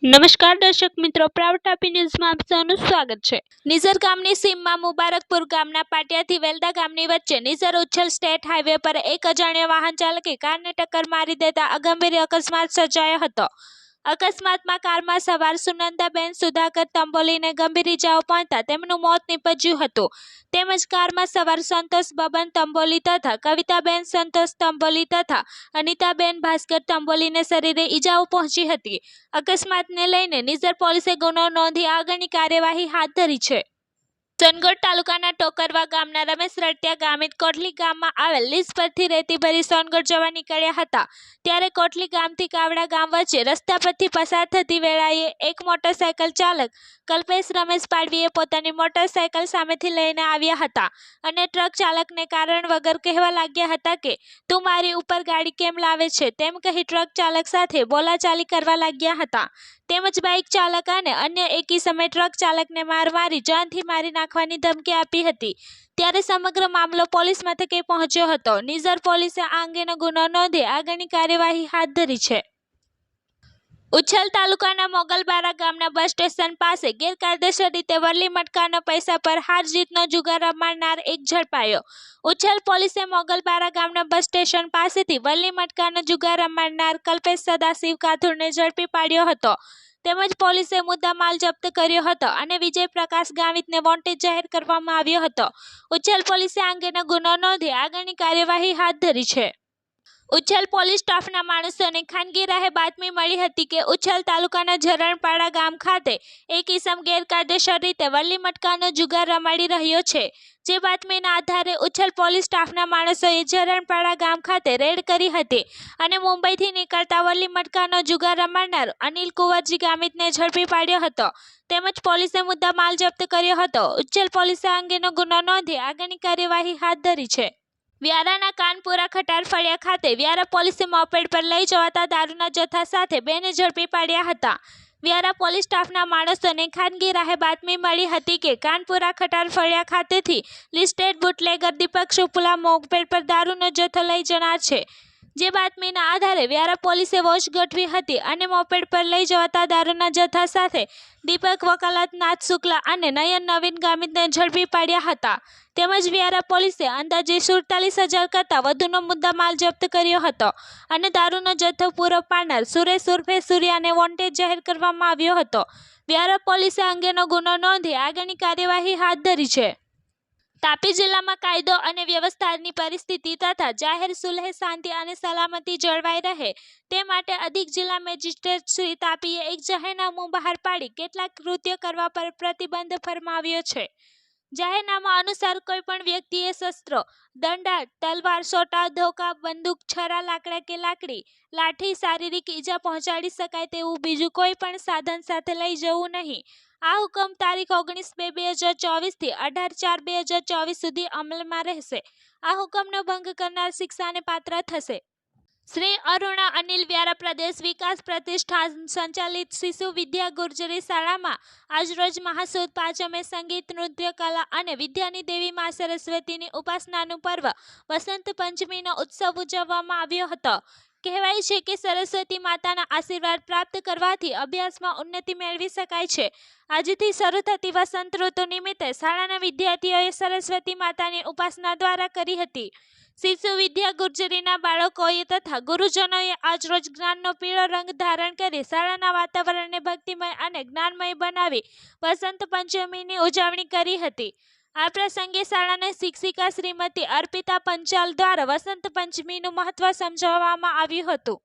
નમસ્કાર દર્શક મિત્રો, પ્રાઉડ ટાપી ન્યૂઝમાં આપ સૌનું સ્વાગત છે। નિઝર ગામની સીમમાં મુબારકપુર ગામના પાટિયાથી વેલદા ગામની વચ્ચે નિઝર ઉચ્છલ સ્ટેટ હાઈવે પર એક અજાણ્યા વાહન ચાલકે કારને ટક્કર મારી દેતા ગંભીર અકસ્માત સર્જાયો હતો। અકસ્માતમાં કારમાં સવાર સુનંદાબેન સુધાકર તંબોલીને ગંભીર ઇજાઓ પહોંચતા તેમનું મોત નીપજ્યું હતું। તેમજ કારમાં સવાર સંતોષ બબન તંબોલી તથા કવિતાબેન સંતોષ તંબોલી તથા અનિતાબેન ભાસ્કર તંબોલીને શરીરે ઇજાઓ પહોંચી હતી। અકસ્માતને લઈને નિઝર પોલીસે ગુનો નોંધી આગળની કાર્યવાહી હાથ ધરી છે। સોનગઢ તાલુકાના ટોકરવા ગામના રમેશ રટિયા ગામિત કોટલી ગામમાં આવેલ લીઝ પરથી રેતી ભરી સોનગઢ જવા નીકળ્યા હતા। ત્યારે કોટલી ગામથી કાવડા ગામ વચ્ચે રસ્તા પરથી પસાર થતી વેળાએ એક મોટરસાયકલ ચાલક કલ્પેશ રમેશ પાડવીએ પોતાની મોટરસાયકલ સામેથી લઈને આવ્યા હતા અને ટ્રક ચાલકને કારણ વગર કહેવા લાગ્યા હતા કે તું મારી ઉપર ગાડી કેમ લાવે છે તેમ કહી ટ્રક ચાલક સાથે બોલાચાલી કરવા લાગ્યા હતા। તેમજ બાઇક ચાલક અને અન્ય એકી સમયે ટ્રક ચાલકને મારી જાનથી મારી નાખવાની ધમકી આપી હતી। ત્યારે સમગ્ર મામલો પોલીસ મથકે પહોંચ્યો હતો। નિઝર પોલીસે આ અંગેનો ગુનો નોંધી આગળની કાર્યવાહી હાથ ધરી છે। ઉચ્છલ તાલુકાના મોગલબારા ગામના બસ સ્ટેશન પાસે ગેરકાયદેસર રીતે વરલી મટકાના પૈસા પર હાર જીતનો જુગાર રમાડનાર એક ઝડપાયો। ઉચ્છલ પોલીસે મોગલબારા ગામના બસ સ્ટેશન પાસેથી વરલી મટકાનો જુગાર રમાડનાર કલ્પેશ સદાશિવ કાથુરને ઝડપી પાડ્યો હતો। તેમજ પોલીસે મુદ્દામાલ જપ્ત કર્યો હતો અને વિજય પ્રકાશ ગામિતને વોન્ટેડ જાહેર કરવામાં આવ્યો હતો। ઉચ્છલ પોલીસે આ અંગેનો ગુનો નોંધી આગળની કાર્યવાહી હાથ ધરી છે। ઉચ્છલ પોલીસ સ્ટાફના માણસોને ખાનગી રાહે બાતમી મળી હતી કે ઉચ્છલ તાલુકાના ઝરણપાડા ગામ ખાતે એક ઈસમ ગેરકાયદેસર રીતે વરલી મટકાનો જુગાર રમાડી રહ્યો છે। જે બાતમીના આધારે ઉચ્છલ પોલીસ સ્ટાફના માણસોએ ઝરણપાડા ગામ ખાતે રેડ કરી હતી અને મુંબઈથી નીકળતા વરલી મટકાનો જુગાર રમાડનાર અનિલ કુંવરજી ગામિતને ઝડપી પાડ્યો હતો। તેમજ પોલીસે મુદ્દામાલ જપ્ત કર્યો હતો। ઉચ્છલ પોલીસે આ અંગેનો ગુનો નોંધી આગળની કાર્યવાહી હાથ ધરી છે। વ્યારાના કાનપુરા ખટાર ફળિયા ખાતે વ્યારા પોલીસે મોપેડ પર લઈ જવાતા દારૂના જથ્થા સાથે બેને ઝડપી પાડ્યા હતા। વ્યારા પોલીસ સ્ટાફના માણસોને ખાનગી રાહે બાતમી મળી હતી કે કાનપુરા ખટાર ફળિયા ખાતેથી લિસ્ટેડ બુટલેગર દીપક શુક્લા મોપેડ પર દારૂનો જથ્થો લઈ જનાર છે। જે બાતમીના આધારે વ્યારા પોલીસે વોચ ગોઠવી હતી અને મોપેડ પર લઈ જવાતા દારૂના જથ્થા સાથે દીપક વકાલતનાથ શુક્લા અને નયન નવીન ગામિતને ઝડપી પાડ્યા હતા। તેમજ વ્યારા પોલીસે અંદાજે 47,000 કરતાં વધુનો મુદ્દામાલ જપ્ત કર્યો હતો અને દારૂનો જથ્થો પૂરો પાડનાર સુરેશ ઉર્ફે સૂર્યાને વોન્ટેડ જાહેર કરવામાં આવ્યો હતો। વ્યારા પોલીસે આ અંગેનો ગુનો નોંધી આગળની કાર્યવાહી હાથ ધરી છે। તાપી જિલ્લામાં કાયદો અને વ્યવસ્થાની પરિસ્થિતિ તથા જાહેર સુલેહ શાંતિ અને સલામતી જળવાઈ રહે તે માટે અધિક જિલ્લા મેજિસ્ટ્રેટ શ્રી તાપીએ એક જાહેરનામું બહાર પાડી કેટલાક કૃત્યો કરવા પર પ્રતિબંધ ફરમાવ્યો છે। જાહેરનામા અનુસાર કોઈપણ વ્યક્તિએ શસ્ત્રો, દંડા, તલવાર, સોટા, ધોકા, બંદૂક, છરા, લાકડા કે લાકડી, લાઠી, શારીરિક ઈજા પહોંચાડી શકાય તેવું બીજું કોઈ પણ સાધન સાથે લઈ જવું નહીં। આ હુકમ તારીખ 19/2/2024 થી 18/4/2024 સુધી અમલમાં રહેશે। આ હુકમનો ભંગ કરનાર શિક્ષાને પાત્ર થશે। શ્રી અરુણા અનિલ વ્યારા પ્રદેશ વિકાસ પ્રતિષ્ઠાન સંચાલિત શિશુ વિદ્યા ગુર્જરી શાળામાં આજરોજ મહાસુદ પાંચમે સંગીત, નૃત્ય, કલા અને વિદ્યાની દેવી મા સરસ્વતીની ઉપાસનાનું પર્વ વસંત પંચમીનો ઉત્સવ ઉજવવામાં આવ્યો હતો। કહેવાય છે કે સરસ્વતી માતાના આશીર્વાદ પ્રાપ્ત કરવાથી અભ્યાસમાં ઉન્નતિ મેળવી શકાય છે। આજથી શરૂ થતી વસંત ઋતુ નિમિત્તે શાળાના વિદ્યાર્થીઓએ સરસ્વતી માતાની ઉપાસના દ્વારા કરી હતી। શિશુ વિદ્યા ગુર્જરીના બાળકોએ તથા ગુરુજનોએ આજરોજ જ્ઞાનનો પીળો રંગ ધારણ કરી શાળાના વાતાવરણને ભક્તિમય અને જ્ઞાનમય બનાવી વસંત પંચમીની ઉજવણી કરી હતી। આ પ્રસંગે શાળાના શિક્ષિકા શ્રીમતી અર્પિતા પંચાલ દ્વારા વસંત પંચમીનું મહત્વ સમજાવવામાં આવ્યું હતું।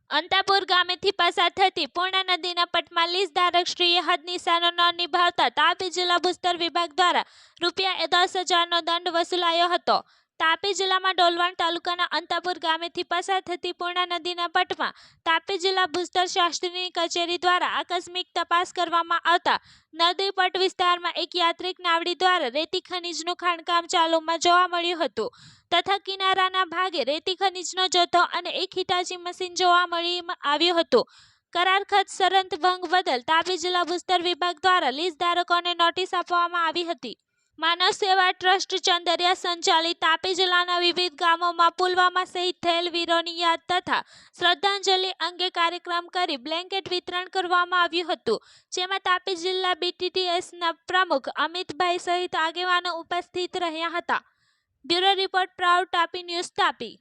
અંતાપુર ગામેથી પસાર થતી પૂર્ણા નદીના પટમાં લીઝ ધારકશ્રીએ હદ નિશાનો ન નિભાવતા તાપી જિલ્લા ભૂસ્તર વિભાગ દ્વારા રૂ10,000નો દંડ વસૂલાયો હતો। તાપી જિલ્લામાં ડોલવણ તાલુકાના અંતાપુર ગામેથી પસાર થતી પૂર્ણા નદીના પટમાં તાપી જિલ્લા ભૂસ્તર શાસ્ત્રીની કચેરી દ્વારા આકસ્મિક તપાસ કરવામાં આવતા નદી પટ વિસ્તારમાં એક યાત્રિક નાવડી દ્વારા રેતી ખનીજનું ખાણકામ ચાલુમાં જોવા મળ્યું હતું તથા કિનારાના ભાગે રેતી ખનીજનો જથ્થો અને એક હિટાચી મશીન જોવા મળી આવ્યું હતું। કરાર ખત શરત ભંગ બદલ તાપી જિલ્લા ભૂસ્તર વિભાગ દ્વારા લીઝ ધારકોને નોટિસ આપવામાં આવી હતી। માનવ સેવા ટ્રસ્ટ ચંદરિયા સંચાલિત તાપી જિલ્લાના વિવિધ ગામોમાં પુલવામા શહીદ થયેલ વીરોની યાદ તથા શ્રદ્ધાંજલિ અંગે કાર્યક્રમ કરી બ્લેન્કેટ વિતરણ કરવામાં આવ્યું હતું, જેમાં તાપી જિલ્લા BTTSના પ્રમુખ અમિતભાઈ સહિત આગેવાનો ઉપસ્થિત રહ્યા હતા. Bureau report proud Tapi news Tapi.